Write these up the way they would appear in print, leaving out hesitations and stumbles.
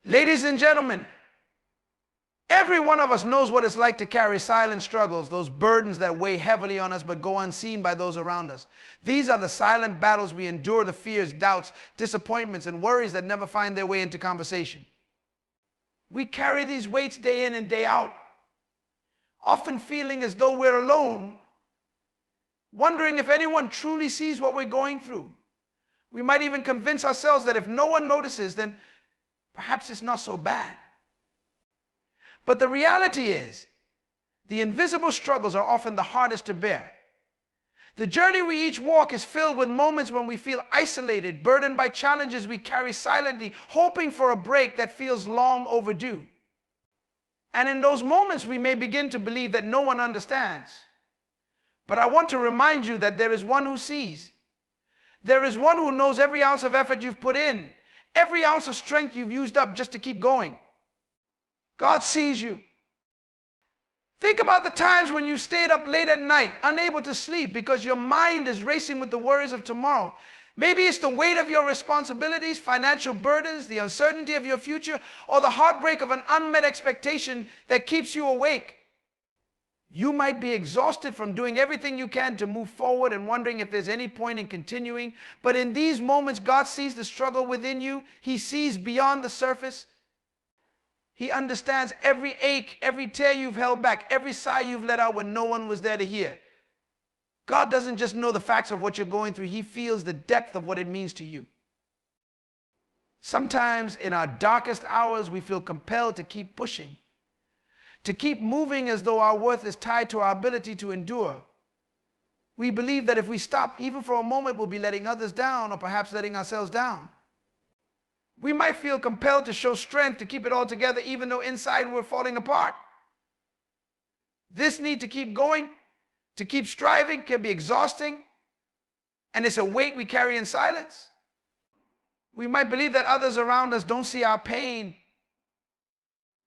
Ladies and gentlemen, every one of us knows what it's like to carry silent struggles, those burdens that weigh heavily on us but go unseen by those around us. These are the silent battles we endure, the fears, doubts, disappointments, and worries that never find their way into conversation. We carry these weights day in and day out, often feeling as though we're alone, wondering if anyone truly sees what we're going through. We might even convince ourselves that if no one notices, then perhaps it's not so bad. But the reality is, the invisible struggles are often the hardest to bear. The journey we each walk is filled with moments when we feel isolated, burdened by challenges we carry silently, hoping for a break that feels long overdue. And in those moments, we may begin to believe that no one understands. But I want to remind you that there is one who sees. There is one who knows every ounce of effort you've put in, every ounce of strength you've used up just to keep going. God sees you. Think about the times when you stayed up late at night, unable to sleep because your mind is racing with the worries of tomorrow. Maybe it's the weight of your responsibilities, financial burdens, the uncertainty of your future, or the heartbreak of an unmet expectation that keeps you awake. You might be exhausted from doing everything you can to move forward and wondering if there's any point in continuing. But in these moments, God sees the struggle within you. He sees beyond the surface. He understands every ache, every tear you've held back, every sigh you've let out when no one was there to hear. God doesn't just know the facts of what you're going through. He feels the depth of what it means to you. Sometimes in our darkest hours, we feel compelled to keep pushing, to keep moving as though our worth is tied to our ability to endure. We believe that if we stop, even for a moment, we'll be letting others down or perhaps letting ourselves down. We might feel compelled to show strength to keep it all together, even though inside we're falling apart. This need to keep going, to keep striving, can be exhausting, and it's a weight we carry in silence. We might believe that others around us don't see our pain,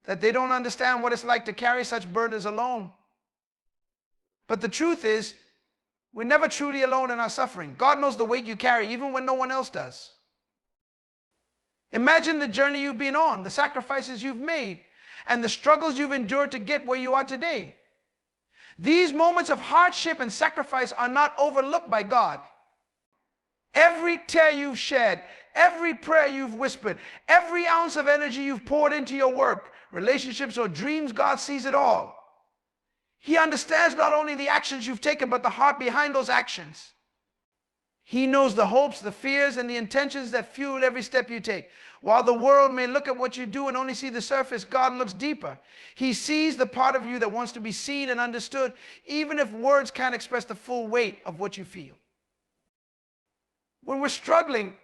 that they don't understand what it's like to carry such burdens alone. But the truth is, we're never truly alone in our suffering. God knows the weight you carry, even when no one else does. Imagine the journey you've been on, the sacrifices you've made, and the struggles you've endured to get where you are today. These moments of hardship and sacrifice are not overlooked by God. Every tear you've shed, every prayer you've whispered, every ounce of energy you've poured into your work, relationships, or dreams, God sees it all. He understands not only the actions you've taken, but the heart behind those actions. He knows the hopes, the fears, and the intentions that fuel every step you take. While the world may look at what you do and only see the surface, God looks deeper. He sees the part of you that wants to be seen and understood, even if words can't express the full weight of what you feel. When we're struggling,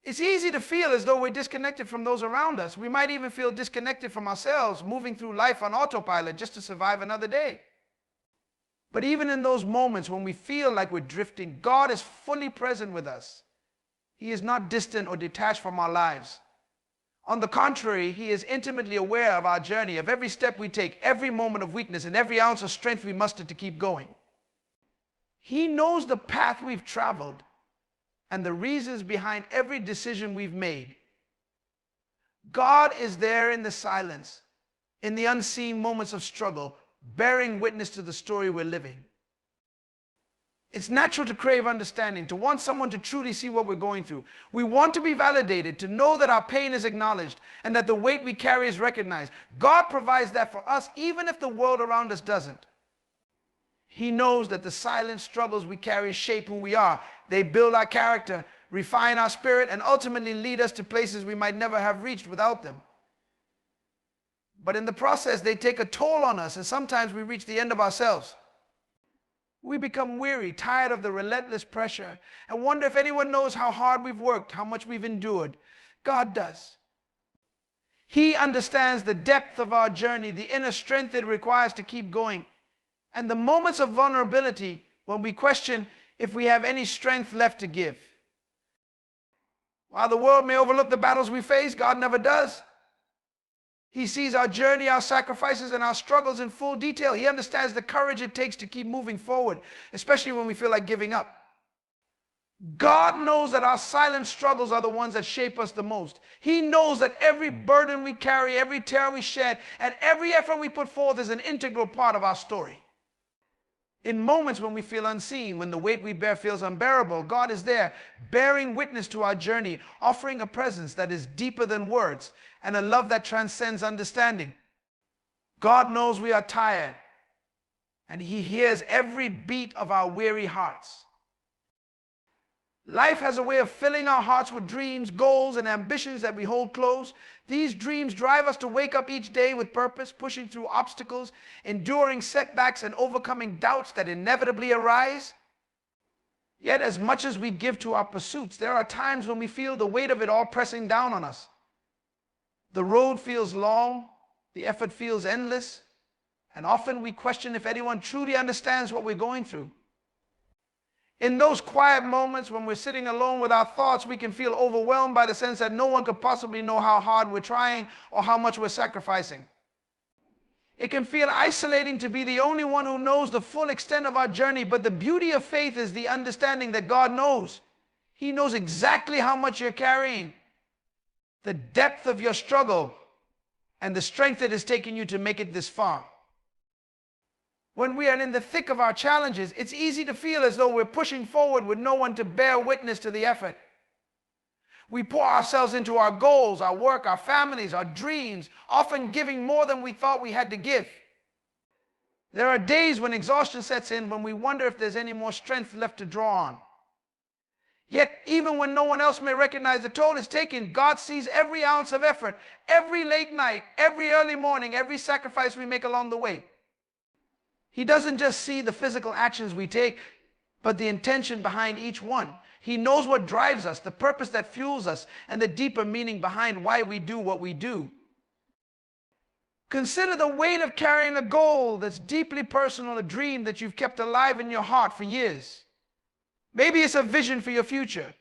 it's easy to feel as though we're disconnected from those around us. We might even feel disconnected from ourselves, moving through life on autopilot just to survive another day. But even in those moments when we feel like we're drifting, God is fully present with us. He is not distant or detached from our lives. On the contrary, He is intimately aware of our journey, of every step we take, every moment of weakness, and every ounce of strength we muster to keep going. He knows the path we've traveled and the reasons behind every decision we've made. God is there in the silence, in the unseen moments of struggle, bearing witness to the story we're living. It's natural to crave understanding, to want someone to truly see what we're going through. We want to be validated, to know that our pain is acknowledged and that the weight we carry is recognized. God provides that for us, even if the world around us doesn't. He knows that the silent struggles we carry shape who we are. They build our character, refine our spirit, and ultimately lead us to places we might never have reached without them. But in the process, they take a toll on us, and sometimes we reach the end of ourselves. We become weary, tired of the relentless pressure, and wonder if anyone knows how hard we've worked, how much we've endured. God does. He understands the depth of our journey, the inner strength it requires to keep going, and the moments of vulnerability when we question if we have any strength left to give. While the world may overlook the battles we face, God never does. He sees our journey, our sacrifices, and our struggles in full detail. He understands the courage it takes to keep moving forward, especially when we feel like giving up. God knows that our silent struggles are the ones that shape us the most. He knows that every burden we carry, every tear we shed, and every effort we put forth is an integral part of our story. In moments when we feel unseen, when the weight we bear feels unbearable, God is there, bearing witness to our journey, offering a presence that is deeper than words and a love that transcends understanding. God knows we are tired, and He hears every beat of our weary hearts. Life has a way of filling our hearts with dreams, goals, and ambitions that we hold close. These dreams drive us to wake up each day with purpose, pushing through obstacles, enduring setbacks, and overcoming doubts that inevitably arise. Yet, as much as we give to our pursuits, there are times when we feel the weight of it all pressing down on us. The road feels long, the effort feels endless, and often we question if anyone truly understands what we're going through. In those quiet moments when we're sitting alone with our thoughts, we can feel overwhelmed by the sense that no one could possibly know how hard we're trying or how much we're sacrificing. It can feel isolating to be the only one who knows the full extent of our journey, but the beauty of faith is the understanding that God knows. He knows exactly how much you're carrying, the depth of your struggle, and the strength it has taken you to make it this far. When we are in the thick of our challenges, it's easy to feel as though we're pushing forward with no one to bear witness to the effort. We pour ourselves into our goals, our work, our families, our dreams, often giving more than we thought we had to give. There are days when exhaustion sets in, when we wonder if there's any more strength left to draw on. Yet, even when no one else may recognize the toll it's taken, God sees every ounce of effort, every late night, every early morning, every sacrifice we make along the way. He doesn't just see the physical actions we take, but the intention behind each one. He knows what drives us, the purpose that fuels us, and the deeper meaning behind why we do what we do. Consider the weight of carrying a goal that's deeply personal, a dream that you've kept alive in your heart for years. Maybe it's a vision for your future,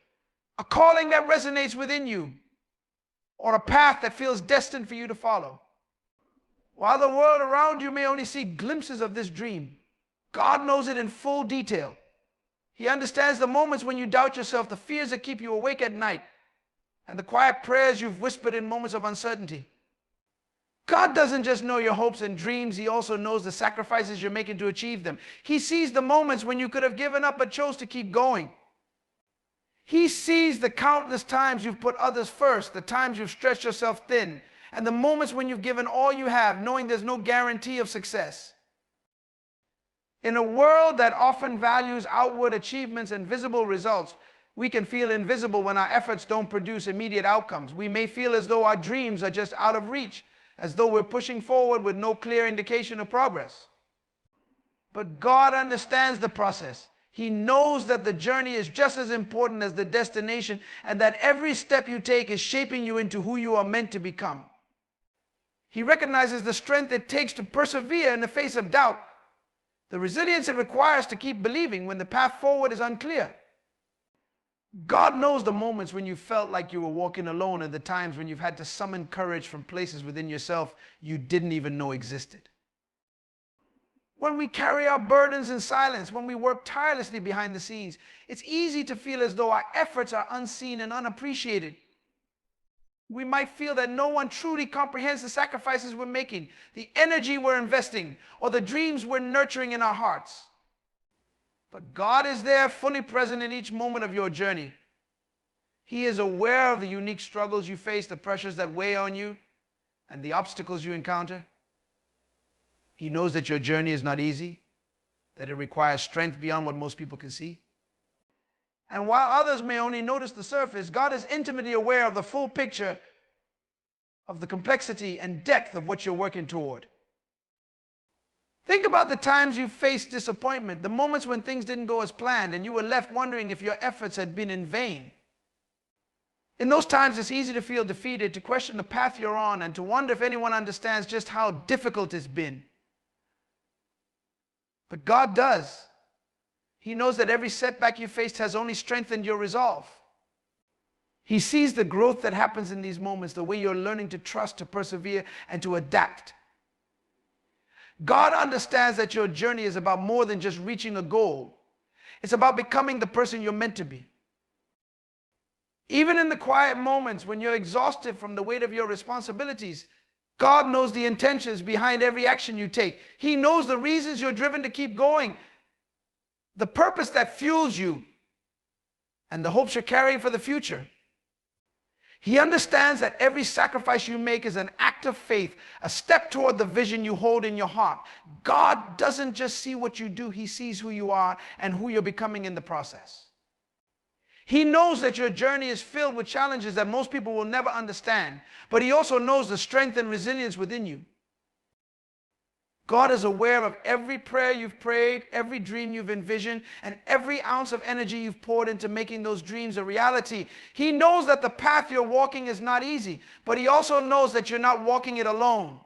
a calling that resonates within you, or a path that feels destined for you to follow. While the world around you may only see glimpses of this dream, God knows it in full detail. He understands the moments when you doubt yourself, the fears that keep you awake at night, and the quiet prayers you've whispered in moments of uncertainty. God doesn't just know your hopes and dreams, He also knows the sacrifices you're making to achieve them. He sees the moments when you could have given up but chose to keep going. He sees the countless times you've put others first, the times you've stretched yourself thin, and the moments when you've given all you have, knowing there's no guarantee of success. In a world that often values outward achievements and visible results, we can feel invisible when our efforts don't produce immediate outcomes. We may feel as though our dreams are just out of reach, as though we're pushing forward with no clear indication of progress. But God understands the process. He knows that the journey is just as important as the destination, and that every step you take is shaping you into who you are meant to become. He recognizes the strength it takes to persevere in the face of doubt, the resilience it requires to keep believing when the path forward is unclear. God knows the moments when you felt like you were walking alone, and the times when you've had to summon courage from places within yourself you didn't even know existed. When we carry our burdens in silence, when we work tirelessly behind the scenes, it's easy to feel as though our efforts are unseen and unappreciated. We might feel that no one truly comprehends the sacrifices we're making, the energy we're investing, or the dreams we're nurturing in our hearts. But God is there, fully present in each moment of your journey. He is aware of the unique struggles you face, the pressures that weigh on you, and the obstacles you encounter. He knows that your journey is not easy, that it requires strength beyond what most people can see. And while others may only notice the surface, God is intimately aware of the full picture of the complexity and depth of what you're working toward. Think about the times you faced disappointment, the moments when things didn't go as planned and you were left wondering if your efforts had been in vain. In those times, it's easy to feel defeated, to question the path you're on, and to wonder if anyone understands just how difficult it's been. But God does. He knows that every setback you faced has only strengthened your resolve. He sees the growth that happens in these moments, the way you're learning to trust, to persevere, and to adapt. God understands that your journey is about more than just reaching a goal. It's about becoming the person you're meant to be. Even in the quiet moments when you're exhausted from the weight of your responsibilities, God knows the intentions behind every action you take. He knows the reasons you're driven to keep going, the purpose that fuels you, and the hopes you're carrying for the future. He understands that every sacrifice you make is an act of faith, a step toward the vision you hold in your heart. God doesn't just see what you do, he sees who you are and who you're becoming in the process. He knows that your journey is filled with challenges that most people will never understand, but he also knows the strength and resilience within you. God is aware of every prayer you've prayed, every dream you've envisioned, and every ounce of energy you've poured into making those dreams a reality. He knows that the path you're walking is not easy, but he also knows that you're not walking it alone.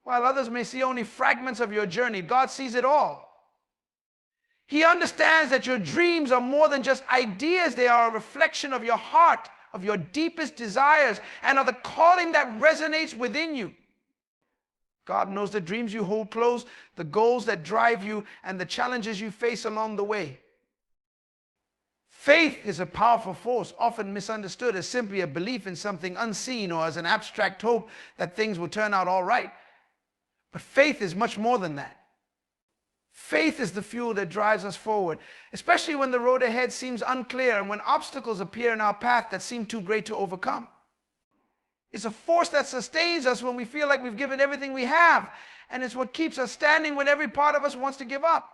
While others may see only fragments of your journey, God sees it all. He understands that your dreams are more than just ideas. They are a reflection of your heart, of your deepest desires, and of the calling that resonates within you. God knows the dreams you hold close, the goals that drive you, and the challenges you face along the way. Faith is a powerful force, often misunderstood as simply a belief in something unseen or as an abstract hope that things will turn out all right. But faith is much more than that. Faith is the fuel that drives us forward, especially when the road ahead seems unclear and when obstacles appear in our path that seem too great to overcome. It's a force that sustains us when we feel like we've given everything we have, and it's what keeps us standing when every part of us wants to give up.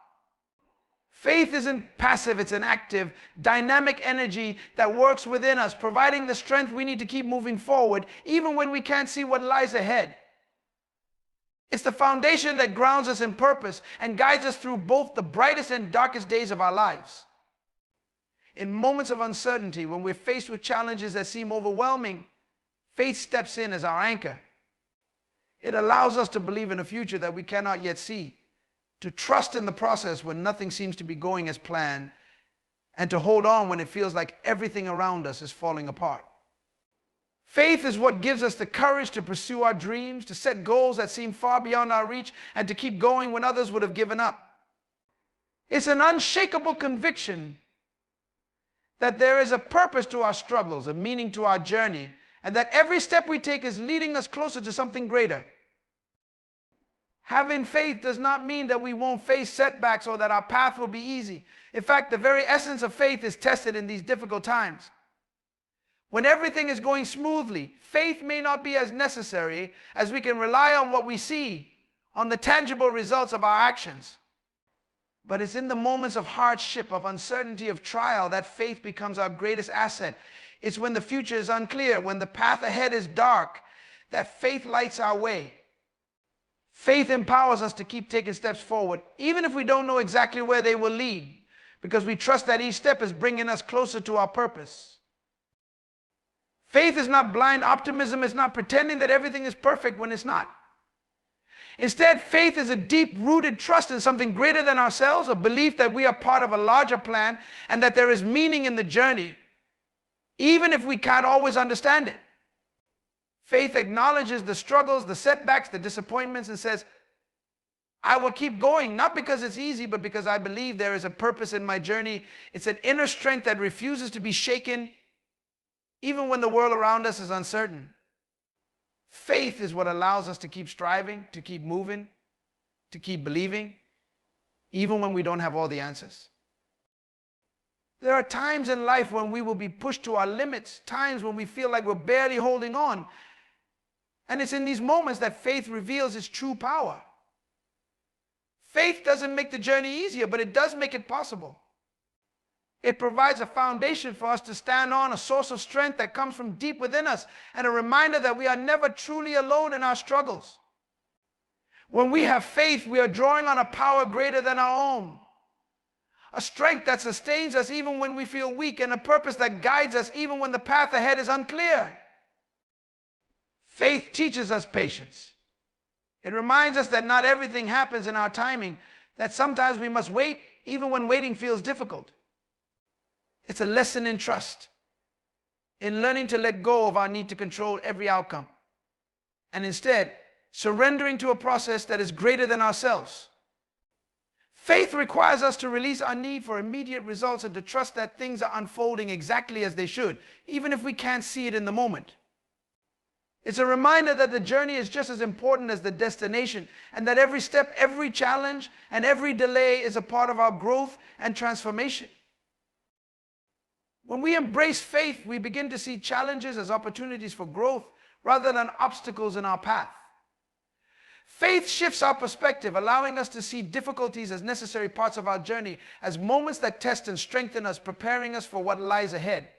Faith isn't passive, it's an active, dynamic energy that works within us, providing the strength we need to keep moving forward, even when we can't see what lies ahead. It's the foundation that grounds us in purpose and guides us through both the brightest and darkest days of our lives. In moments of uncertainty, when we're faced with challenges that seem overwhelming, faith steps in as our anchor. It allows us to believe in a future that we cannot yet see, to trust in the process when nothing seems to be going as planned, and to hold on when it feels like everything around us is falling apart. Faith is what gives us the courage to pursue our dreams, to set goals that seem far beyond our reach, and to keep going when others would have given up. It's an unshakable conviction that there is a purpose to our struggles, a meaning to our journey, and that every step we take is leading us closer to something greater. Having faith does not mean that we won't face setbacks or that our path will be easy. In fact, the very essence of faith is tested in these difficult times. When everything is going smoothly, faith may not be as necessary as we can rely on what we see, on the tangible results of our actions. But it's in the moments of hardship, of uncertainty, of trial, that faith becomes our greatest asset. It's when the future is unclear, when the path ahead is dark, that faith lights our way. Faith empowers us to keep taking steps forward, even if we don't know exactly where they will lead, because we trust that each step is bringing us closer to our purpose. Faith is not blind optimism. It's not pretending that everything is perfect when it's not. Instead, faith is a deep-rooted trust in something greater than ourselves, a belief that we are part of a larger plan and that there is meaning in the journey, even if we can't always understand it. Faith acknowledges the struggles, the setbacks, the disappointments, and says, I will keep going, not because it's easy, but because I believe there is a purpose in my journey. It's an inner strength that refuses to be shaken, even when the world around us is uncertain. Faith is what allows us to keep striving, to keep moving, to keep believing, even when we don't have all the answers. There are times in life when we will be pushed to our limits, times when we feel like we're barely holding on. And it's in these moments that faith reveals its true power. Faith doesn't make the journey easier, but it does make it possible. It provides a foundation for us to stand on, a source of strength that comes from deep within us, and a reminder that we are never truly alone in our struggles. When we have faith, we are drawing on a power greater than our own, a strength that sustains us even when we feel weak, and a purpose that guides us even when the path ahead is unclear. Faith teaches us patience. It reminds us that not everything happens in our timing, that sometimes we must wait even when waiting feels difficult. It's a lesson in trust, in learning to let go of our need to control every outcome, and instead surrendering to a process that is greater than ourselves. Faith requires us to release our need for immediate results and to trust that things are unfolding exactly as they should, even if we can't see it in the moment. It's a reminder that the journey is just as important as the destination, and that every step, every challenge, and every delay is a part of our growth and transformation. When we embrace faith, we begin to see challenges as opportunities for growth rather than obstacles in our path. Faith shifts our perspective, allowing us to see difficulties as necessary parts of our journey, as moments that test and strengthen us, preparing us for what lies ahead.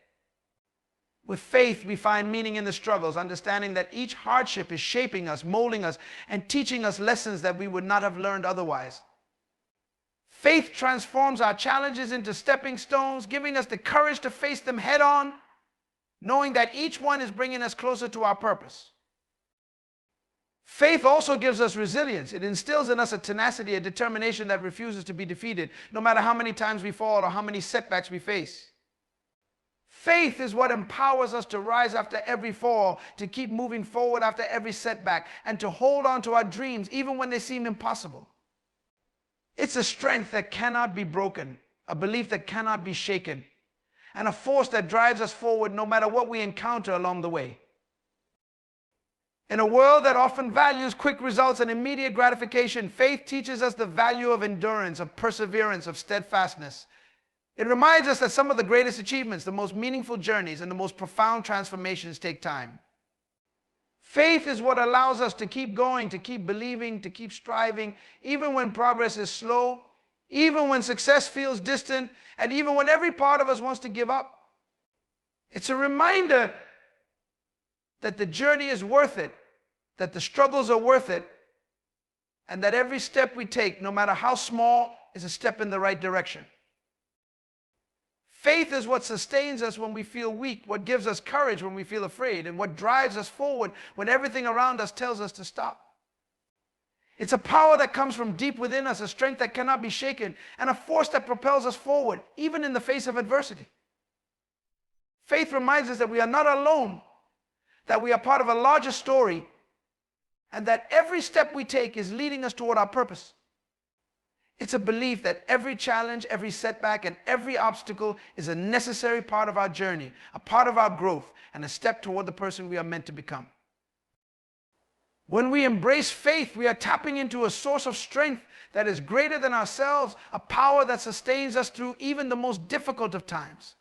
With faith, we find meaning in the struggles, understanding that each hardship is shaping us, molding us, and teaching us lessons that we would not have learned otherwise. Faith transforms our challenges into stepping stones, giving us the courage to face them head on, knowing that each one is bringing us closer to our purpose. Faith also gives us resilience. It instills in us a tenacity, a determination that refuses to be defeated, no matter how many times we fall or how many setbacks we face. Faith is what empowers us to rise after every fall, to keep moving forward after every setback, and to hold on to our dreams even when they seem impossible. It's a strength that cannot be broken, a belief that cannot be shaken, and a force that drives us forward no matter what we encounter along the way. In a world that often values quick results and immediate gratification, faith teaches us the value of endurance, of perseverance, of steadfastness. It reminds us that some of the greatest achievements, the most meaningful journeys, and the most profound transformations take time. Faith is what allows us to keep going, to keep believing, to keep striving, even when progress is slow, even when success feels distant, and even when every part of us wants to give up. It's a reminder that the journey is worth it, that the struggles are worth it, and that every step we take, no matter how small, is a step in the right direction. Faith is what sustains us when we feel weak, what gives us courage when we feel afraid, and what drives us forward when everything around us tells us to stop. It's a power that comes from deep within us, a strength that cannot be shaken, and a force that propels us forward, even in the face of adversity. Faith reminds us that we are not alone, that we are part of a larger story, and that every step we take is leading us toward our purpose. It's a belief that every challenge, every setback, and every obstacle is a necessary part of our journey, a part of our growth, and a step toward the person we are meant to become. When we embrace faith, we are tapping into a source of strength that is greater than ourselves, a power that sustains us through even the most difficult of times.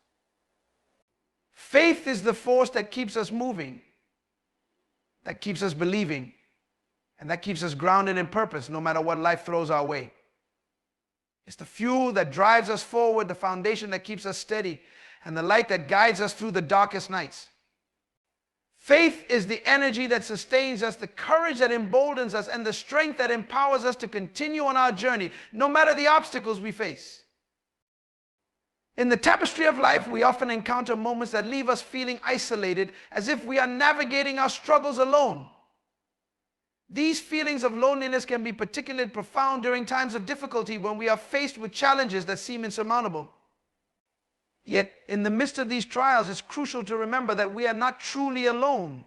Faith is the force that keeps us moving, that keeps us believing, and that keeps us grounded in purpose no matter what life throws our way. It's the fuel that drives us forward, the foundation that keeps us steady, and the light that guides us through the darkest nights. Faith is the energy that sustains us, the courage that emboldens us, and the strength that empowers us to continue on our journey, no matter the obstacles we face. In the tapestry of life, we often encounter moments that leave us feeling isolated, as if we are navigating our struggles alone. These feelings of loneliness can be particularly profound during times of difficulty when we are faced with challenges that seem insurmountable. Yet, in the midst of these trials, it's crucial to remember that we are not truly alone.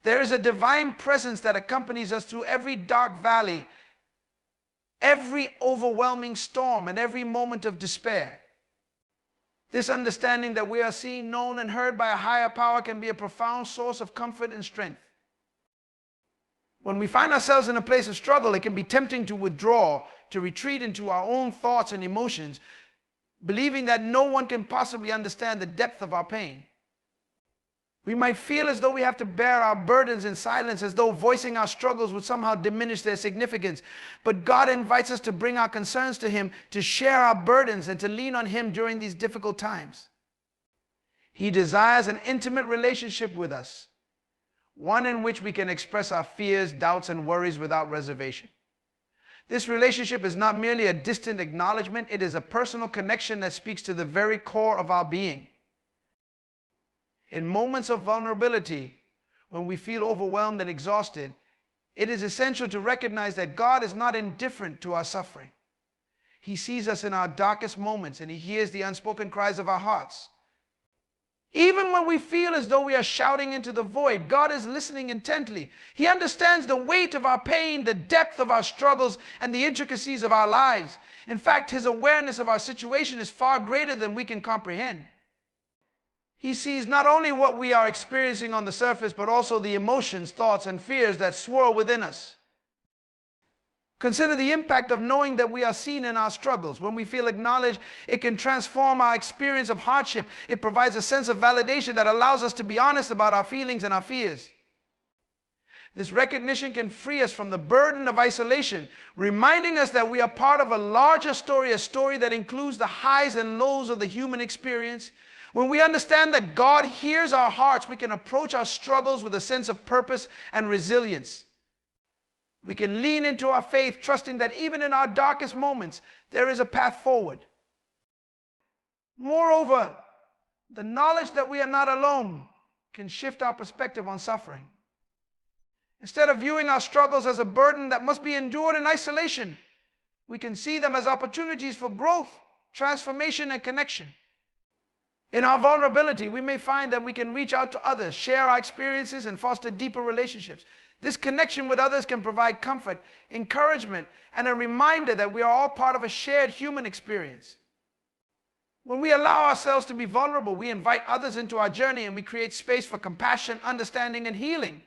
There is a divine presence that accompanies us through every dark valley, every overwhelming storm, and every moment of despair. This understanding that we are seen, known, and heard by a higher power can be a profound source of comfort and strength. When we find ourselves in a place of struggle, it can be tempting to withdraw, to retreat into our own thoughts and emotions, believing that no one can possibly understand the depth of our pain. We might feel as though we have to bear our burdens in silence, as though voicing our struggles would somehow diminish their significance. But God invites us to bring our concerns to Him, to share our burdens, and to lean on Him during these difficult times. He desires an intimate relationship with us, one in which we can express our fears, doubts, and worries without reservation. This relationship is not merely a distant acknowledgement, it is a personal connection that speaks to the very core of our being. In moments of vulnerability, when we feel overwhelmed and exhausted, it is essential to recognize that God is not indifferent to our suffering. He sees us in our darkest moments, and He hears the unspoken cries of our hearts. Even when we feel as though we are shouting into the void, God is listening intently. He understands the weight of our pain, the depth of our struggles, and the intricacies of our lives. In fact, His awareness of our situation is far greater than we can comprehend. He sees not only what we are experiencing on the surface, but also the emotions, thoughts, and fears that swirl within us. Consider the impact of knowing that we are seen in our struggles. When we feel acknowledged, it can transform our experience of hardship. It provides a sense of validation that allows us to be honest about our feelings and our fears. This recognition can free us from the burden of isolation, reminding us that we are part of a larger story, a story that includes the highs and lows of the human experience. When we understand that God hears our hearts, we can approach our struggles with a sense of purpose and resilience. We can lean into our faith, trusting that even in our darkest moments, there is a path forward. Moreover, the knowledge that we are not alone can shift our perspective on suffering. Instead of viewing our struggles as a burden that must be endured in isolation, we can see them as opportunities for growth, transformation, and connection. In our vulnerability, we may find that we can reach out to others, share our experiences, and foster deeper relationships. This connection with others can provide comfort, encouragement, and a reminder that we are all part of a shared human experience. When we allow ourselves to be vulnerable, we invite others into our journey and we create space for compassion, understanding, and healing.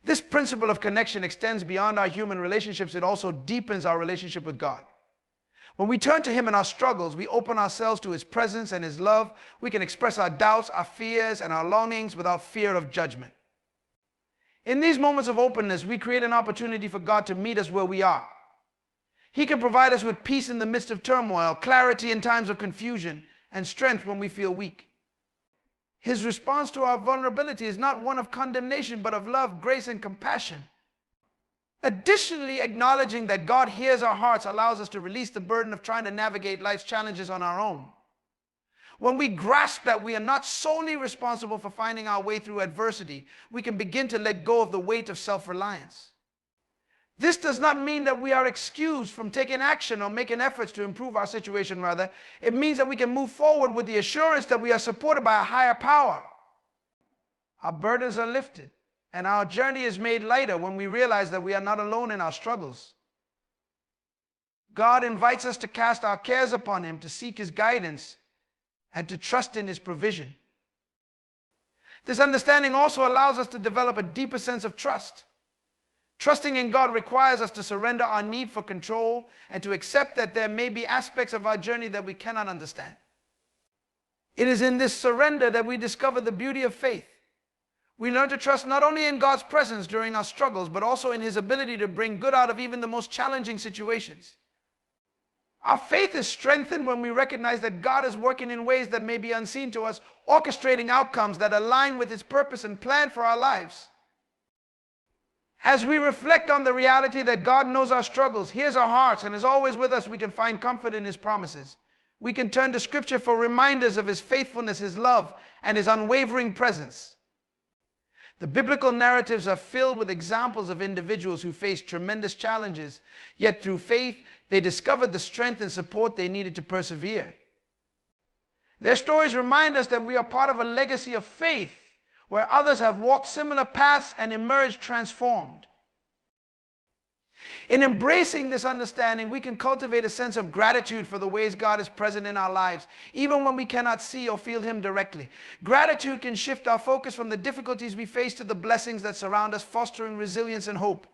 This principle of connection extends beyond our human relationships. It also deepens our relationship with God. When we turn to Him in our struggles, we open ourselves to His presence and His love. We can express our doubts, our fears, and our longings without fear of judgment. In these moments of openness, we create an opportunity for God to meet us where we are. He can provide us with peace in the midst of turmoil, clarity in times of confusion, and strength when we feel weak. His response to our vulnerability is not one of condemnation, but of love, grace, and compassion. Additionally, acknowledging that God hears our hearts allows us to release the burden of trying to navigate life's challenges on our own. When we grasp that we are not solely responsible for finding our way through adversity, we can begin to let go of the weight of self-reliance. This does not mean that we are excused from taking action or making efforts to improve our situation. Rather, it means that we can move forward with the assurance that we are supported by a higher power. Our burdens are lifted, and our journey is made lighter when we realize that we are not alone in our struggles. God invites us to cast our cares upon Him, to seek His guidance, and to trust in His provision. This understanding also allows us to develop a deeper sense of trust. Trusting in God requires us to surrender our need for control and to accept that there may be aspects of our journey that we cannot understand. It is in this surrender that we discover the beauty of faith. We learn to trust not only in God's presence during our struggles, but also in His ability to bring good out of even the most challenging situations. Our faith is strengthened when we recognize that God is working in ways that may be unseen to us, orchestrating outcomes that align with His purpose and plan for our lives. As we reflect on the reality that God knows our struggles, hears our hearts, and is always with us, we can find comfort in His promises. We can turn to Scripture for reminders of His faithfulness, His love, and His unwavering presence. The biblical narratives are filled with examples of individuals who faced tremendous challenges, yet through faith, they discovered the strength and support they needed to persevere. Their stories remind us that we are part of a legacy of faith, where others have walked similar paths and emerged transformed. In embracing this understanding, we can cultivate a sense of gratitude for the ways God is present in our lives, even when we cannot see or feel Him directly. Gratitude can shift our focus from the difficulties we face to the blessings that surround us, fostering resilience and hope.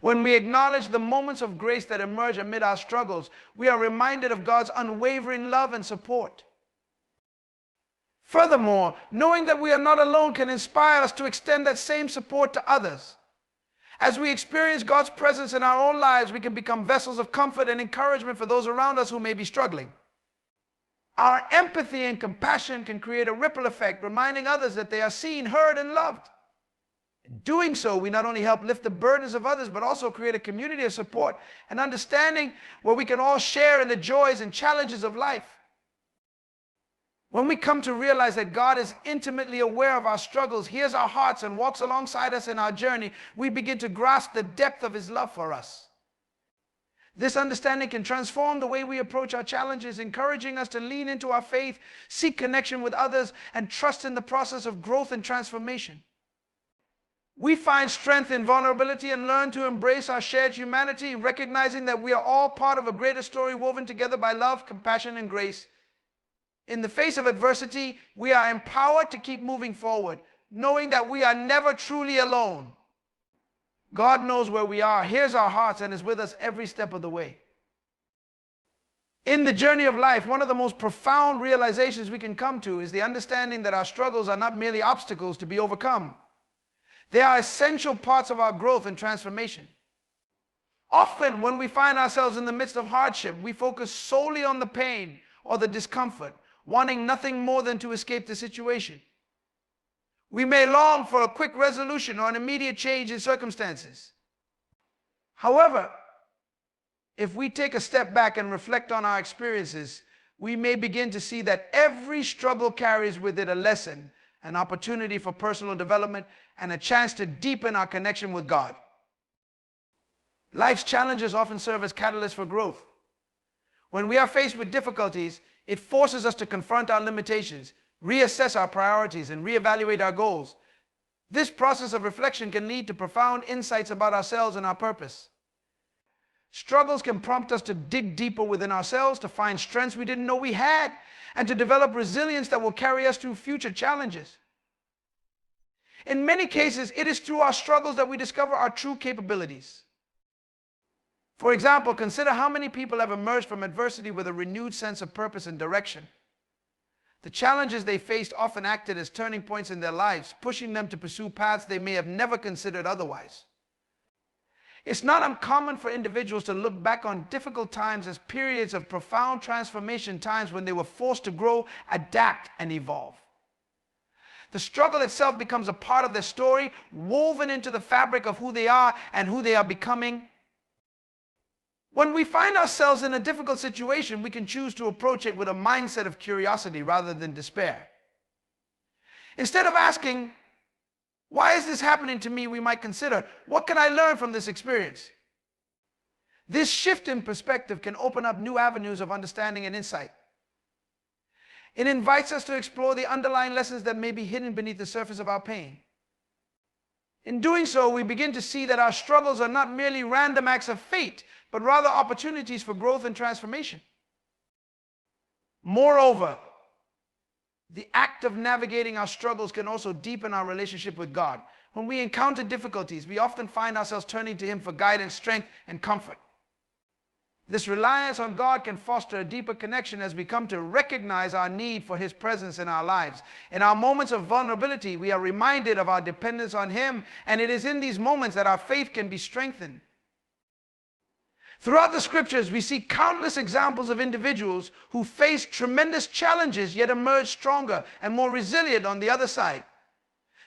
When we acknowledge the moments of grace that emerge amid our struggles, we are reminded of God's unwavering love and support. Furthermore, knowing that we are not alone can inspire us to extend that same support to others. As we experience God's presence in our own lives, we can become vessels of comfort and encouragement for those around us who may be struggling. Our empathy and compassion can create a ripple effect, reminding others that they are seen, heard, and loved. In doing so, we not only help lift the burdens of others, but also create a community of support and understanding where we can all share in the joys and challenges of life. When we come to realize that God is intimately aware of our struggles, hears our hearts, and walks alongside us in our journey, we begin to grasp the depth of His love for us. This understanding can transform the way we approach our challenges, encouraging us to lean into our faith, seek connection with others, and trust in the process of growth and transformation. We find strength in vulnerability and learn to embrace our shared humanity, recognizing that we are all part of a greater story woven together by love, compassion, and grace. In the face of adversity, we are empowered to keep moving forward, knowing that we are never truly alone. God knows where we are, hears our hearts, and is with us every step of the way. In the journey of life, one of the most profound realizations we can come to is the understanding that our struggles are not merely obstacles to be overcome. They are essential parts of our growth and transformation. Often, when we find ourselves in the midst of hardship, we focus solely on the pain or the discomfort, wanting nothing more than to escape the situation. We may long for a quick resolution or an immediate change in circumstances. However, if we take a step back and reflect on our experiences, we may begin to see that every struggle carries with it a lesson, an opportunity for personal development, and a chance to deepen our connection with God. Life's challenges often serve as catalysts for growth. When we are faced with difficulties, it forces us to confront our limitations, reassess our priorities, and reevaluate our goals. This process of reflection can lead to profound insights about ourselves and our purpose. Struggles can prompt us to dig deeper within ourselves, to find strengths we didn't know we had, and to develop resilience that will carry us through future challenges. In many cases, it is through our struggles that we discover our true capabilities. For example, consider how many people have emerged from adversity with a renewed sense of purpose and direction. The challenges they faced often acted as turning points in their lives, pushing them to pursue paths they may have never considered otherwise. It's not uncommon for individuals to look back on difficult times as periods of profound transformation, times when they were forced to grow, adapt, and evolve. The struggle itself becomes a part of their story, woven into the fabric of who they are and who they are becoming. When we find ourselves in a difficult situation, we can choose to approach it with a mindset of curiosity rather than despair. Instead of asking, "Why is this happening to me?" we might consider, "What can I learn from this experience?" This shift in perspective can open up new avenues of understanding and insight. It invites us to explore the underlying lessons that may be hidden beneath the surface of our pain. In doing so, we begin to see that our struggles are not merely random acts of fate, but rather opportunities for growth and transformation. Moreover, the act of navigating our struggles can also deepen our relationship with God. When we encounter difficulties, we often find ourselves turning to Him for guidance, strength, and comfort. This reliance on God can foster a deeper connection as we come to recognize our need for His presence in our lives. In our moments of vulnerability, we are reminded of our dependence on Him, and it is in these moments that our faith can be strengthened. Throughout the scriptures, we see countless examples of individuals who faced tremendous challenges yet emerged stronger and more resilient on the other side.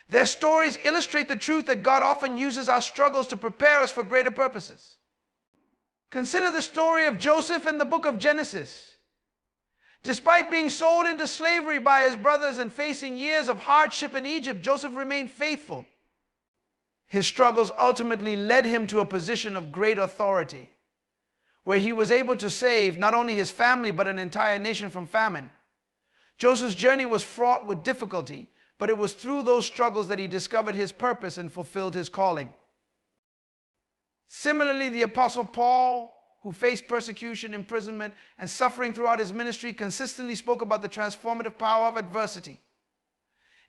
Their stories illustrate the truth that God often uses our struggles to prepare us for greater purposes. Consider the story of Joseph in the book of Genesis. Despite being sold into slavery by his brothers and facing years of hardship in Egypt, Joseph remained faithful. His struggles ultimately led him to a position of great authority, where he was able to save not only his family but an entire nation from famine. Joseph's journey was fraught with difficulty, but it was through those struggles that he discovered his purpose and fulfilled his calling. Similarly, the Apostle Paul, who faced persecution, imprisonment, and suffering throughout his ministry, consistently spoke about the transformative power of adversity.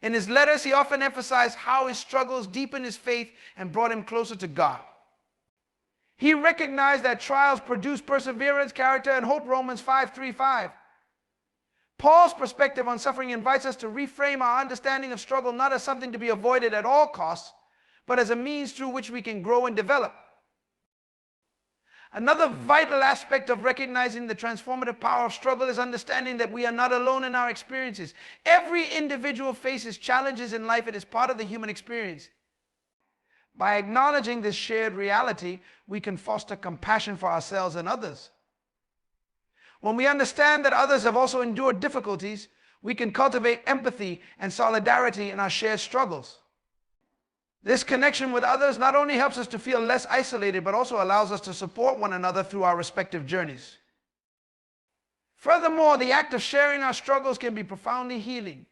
In his letters, he often emphasized how his struggles deepened his faith and brought him closer to God. He recognized that trials produce perseverance, character, and hope, Romans 5:3-5. Paul's perspective on suffering invites us to reframe our understanding of struggle not as something to be avoided at all costs, but as a means through which we can grow and develop. Another vital aspect of recognizing the transformative power of struggle is understanding that we are not alone in our experiences. Every individual faces challenges in life. It is part of the human experience. By acknowledging this shared reality, we can foster compassion for ourselves and others. When we understand that others have also endured difficulties, we can cultivate empathy and solidarity in our shared struggles. This connection with others not only helps us to feel less isolated, but also allows us to support one another through our respective journeys. Furthermore, the act of sharing our struggles can be profoundly healing.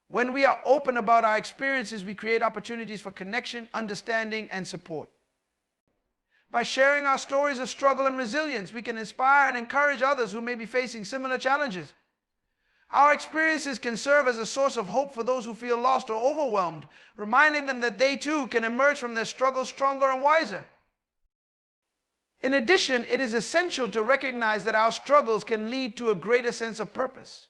When we are open about our experiences, we create opportunities for connection, understanding, and support. By sharing our stories of struggle and resilience, we can inspire and encourage others who may be facing similar challenges. Our experiences can serve as a source of hope for those who feel lost or overwhelmed, reminding them that they too can emerge from their struggles stronger and wiser. In addition, it is essential to recognize that our struggles can lead to a greater sense of purpose.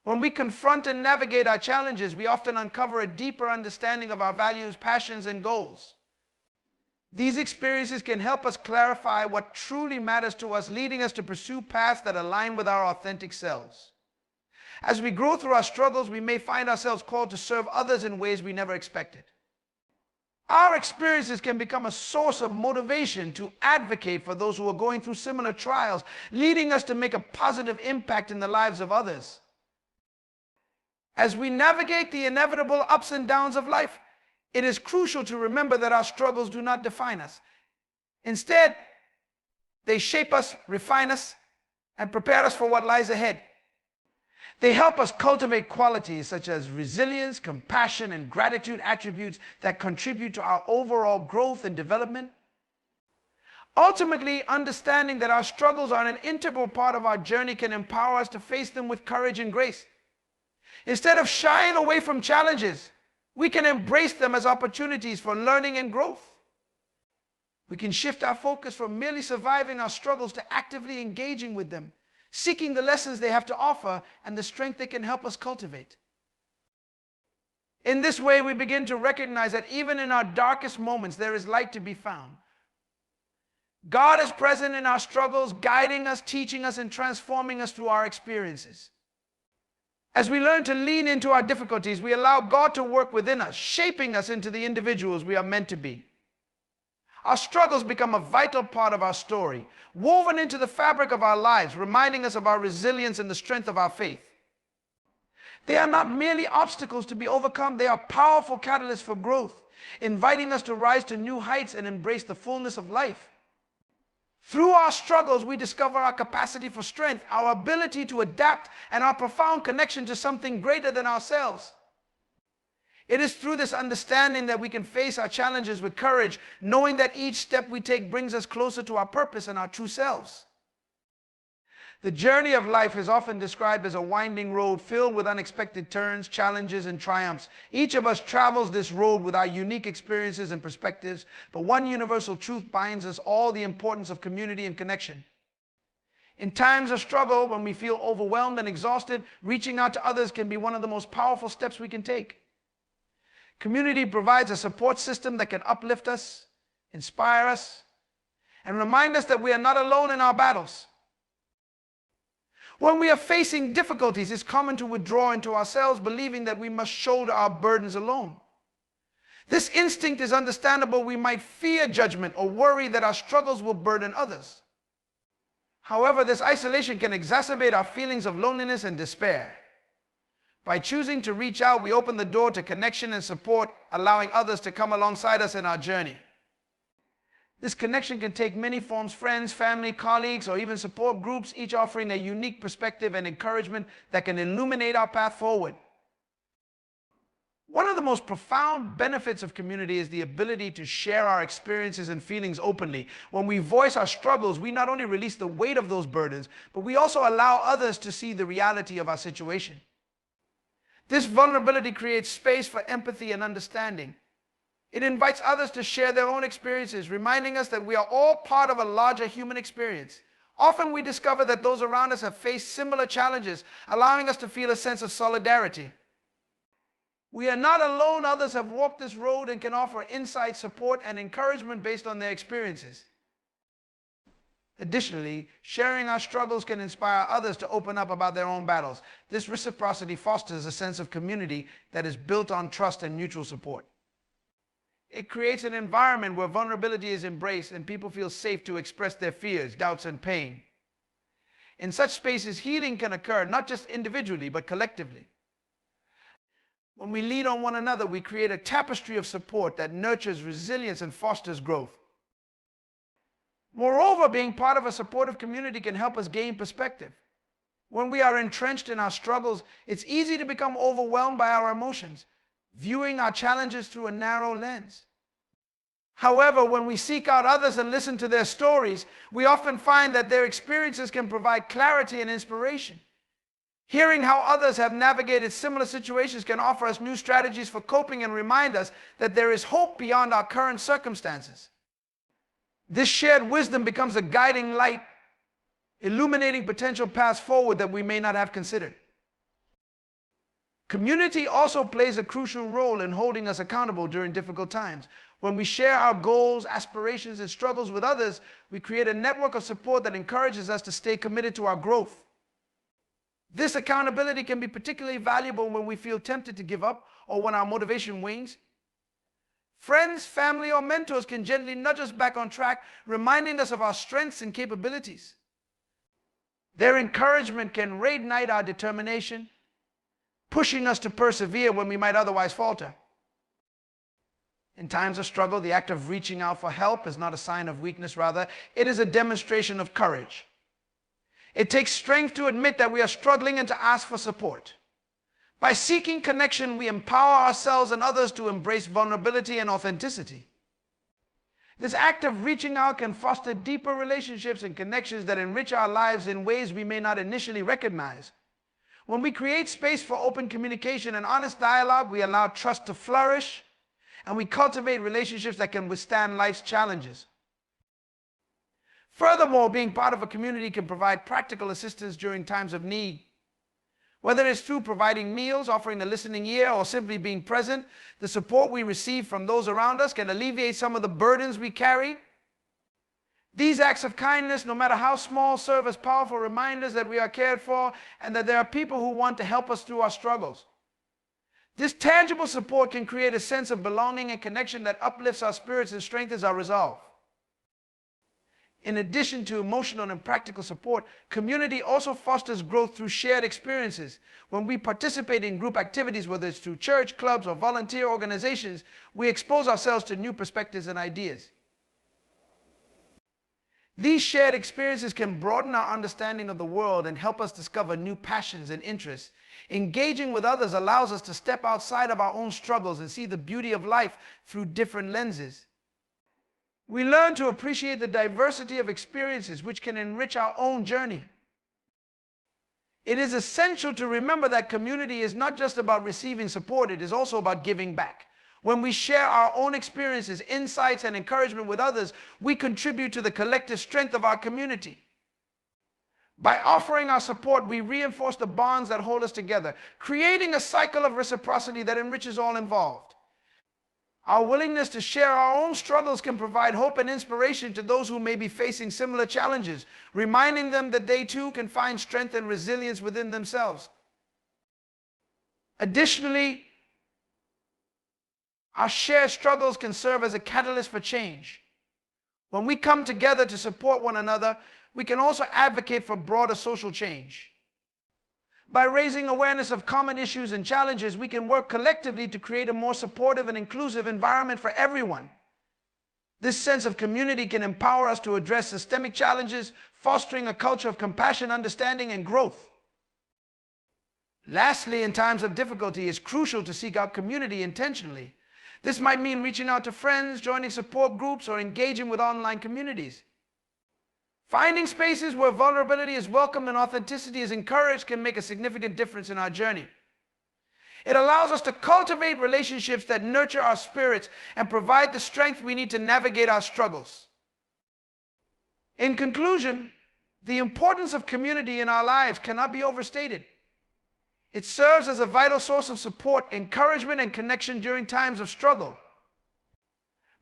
When we confront and navigate our challenges, we often uncover a deeper understanding of our values, passions, and goals. These experiences can help us clarify what truly matters to us, leading us to pursue paths that align with our authentic selves. As we grow through our struggles, we may find ourselves called to serve others in ways we never expected. Our experiences can become a source of motivation to advocate for those who are going through similar trials, leading us to make a positive impact in the lives of others. As we navigate the inevitable ups and downs of life, it is crucial to remember that our struggles do not define us. Instead, they shape us, refine us, and prepare us for what lies ahead. They help us cultivate qualities such as resilience, compassion, and gratitude, attributes that contribute to our overall growth and development. Ultimately, understanding that our struggles are an integral part of our journey can empower us to face them with courage and grace. Instead of shying away from challenges, we can embrace them as opportunities for learning and growth. We can shift our focus from merely surviving our struggles to actively engaging with them, seeking the lessons they have to offer and the strength they can help us cultivate. In this way, we begin to recognize that even in our darkest moments, there is light to be found. God is present in our struggles, guiding us, teaching us, and transforming us through our experiences. As we learn to lean into our difficulties, we allow God to work within us, shaping us into the individuals we are meant to be. Our struggles become a vital part of our story, woven into the fabric of our lives, reminding us of our resilience and the strength of our faith. They are not merely obstacles to be overcome, they are powerful catalysts for growth, inviting us to rise to new heights and embrace the fullness of life. Through our struggles, we discover our capacity for strength, our ability to adapt, and our profound connection to something greater than ourselves. It is through this understanding that we can face our challenges with courage, knowing that each step we take brings us closer to our purpose and our true selves. The journey of life is often described as a winding road filled with unexpected turns, challenges, and triumphs. Each of us travels this road with our unique experiences and perspectives, but one universal truth binds us all: the importance of community and connection. In times of struggle, when we feel overwhelmed and exhausted, reaching out to others can be one of the most powerful steps we can take. Community provides a support system that can uplift us, inspire us, and remind us that we are not alone in our battles. When we are facing difficulties, it's common to withdraw into ourselves, believing that we must shoulder our burdens alone. This instinct is understandable. We might fear judgment or worry that our struggles will burden others. However, this isolation can exacerbate our feelings of loneliness and despair. By choosing to reach out, we open the door to connection and support, allowing others to come alongside us in our journey. This connection can take many forms: friends, family, colleagues, or even support groups, each offering a unique perspective and encouragement that can illuminate our path forward. One of the most profound benefits of community is the ability to share our experiences and feelings openly. When we voice our struggles, we not only release the weight of those burdens, but we also allow others to see the reality of our situation. This vulnerability creates space for empathy and understanding. It invites others to share their own experiences, reminding us that we are all part of a larger human experience. Often we discover that those around us have faced similar challenges, allowing us to feel a sense of solidarity. We are not alone. Others have walked this road and can offer insight, support, and encouragement based on their experiences. Additionally, sharing our struggles can inspire others to open up about their own battles. This reciprocity fosters a sense of community that is built on trust and mutual support. It creates an environment where vulnerability is embraced and people feel safe to express their fears, doubts, and pain. In such spaces, healing can occur not just individually, but collectively. When we lean on one another, we create a tapestry of support that nurtures resilience and fosters growth. Moreover, being part of a supportive community can help us gain perspective. When we are entrenched in our struggles, it's easy to become overwhelmed by our emotions, viewing our challenges through a narrow lens. However, when we seek out others and listen to their stories, we often find that their experiences can provide clarity and inspiration. Hearing how others have navigated similar situations can offer us new strategies for coping and remind us that there is hope beyond our current circumstances. This shared wisdom becomes a guiding light, illuminating potential paths forward that we may not have considered. Community also plays a crucial role in holding us accountable during difficult times. When we share our goals, aspirations, and struggles with others, we create a network of support that encourages us to stay committed to our growth. This accountability can be particularly valuable when we feel tempted to give up or when our motivation wanes. Friends, family, or mentors can gently nudge us back on track, reminding us of our strengths and capabilities. Their encouragement can reignite our determination, pushing us to persevere when we might otherwise falter. In times of struggle, the act of reaching out for help is not a sign of weakness. Rather, it is a demonstration of courage. It takes strength to admit that we are struggling and to ask for support. By seeking connection, we empower ourselves and others to embrace vulnerability and authenticity. This act of reaching out can foster deeper relationships and connections that enrich our lives in ways we may not initially recognize. When we create space for open communication and honest dialogue, we allow trust to flourish, and we cultivate relationships that can withstand life's challenges. Furthermore, being part of a community can provide practical assistance during times of need. Whether it's through providing meals, offering a listening ear, or simply being present, the support we receive from those around us can alleviate some of the burdens we carry. These acts of kindness, no matter how small, serve as powerful reminders that we are cared for and that there are people who want to help us through our struggles. This tangible support can create a sense of belonging and connection that uplifts our spirits and strengthens our resolve. In addition to emotional and practical support, community also fosters growth through shared experiences. When we participate in group activities, whether it's through church, clubs, or volunteer organizations, we expose ourselves to new perspectives and ideas. These shared experiences can broaden our understanding of the world and help us discover new passions and interests. Engaging with others allows us to step outside of our own struggles and see the beauty of life through different lenses. We learn to appreciate the diversity of experiences which can enrich our own journey. It is essential to remember that community is not just about receiving support, it is also about giving back. When we share our own experiences, insights, and encouragement with others, we contribute to the collective strength of our community. By offering our support, we reinforce the bonds that hold us together, creating a cycle of reciprocity that enriches all involved. Our willingness to share our own struggles can provide hope and inspiration to those who may be facing similar challenges, reminding them that they too can find strength and resilience within themselves. Additionally, our shared struggles can serve as a catalyst for change. When we come together to support one another, we can also advocate for broader social change. By raising awareness of common issues and challenges, we can work collectively to create a more supportive and inclusive environment for everyone. This sense of community can empower us to address systemic challenges, fostering a culture of compassion, understanding, and growth. Lastly, in times of difficulty, it's crucial to seek out community intentionally. This might mean reaching out to friends, joining support groups, or engaging with online communities. Finding spaces where vulnerability is welcomed and authenticity is encouraged can make a significant difference in our journey. It allows us to cultivate relationships that nurture our spirits and provide the strength we need to navigate our struggles. In conclusion, the importance of community in our lives cannot be overstated. It serves as a vital source of support, encouragement, and connection during times of struggle.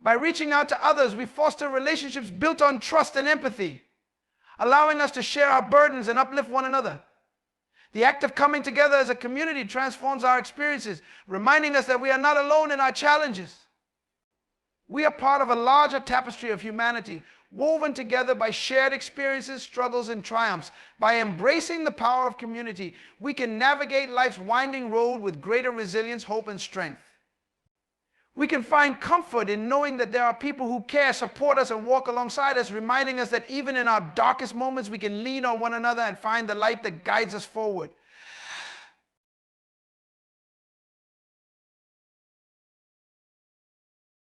By reaching out to others, we foster relationships built on trust and empathy, allowing us to share our burdens and uplift one another. The act of coming together as a community transforms our experiences, reminding us that we are not alone in our challenges. We are part of a larger tapestry of humanity, woven together by shared experiences, struggles, and triumphs. By embracing the power of community, we can navigate life's winding road with greater resilience, hope, and strength. We can find comfort in knowing that there are people who care, support us, and walk alongside us, reminding us that even in our darkest moments, we can lean on one another and find the light that guides us forward.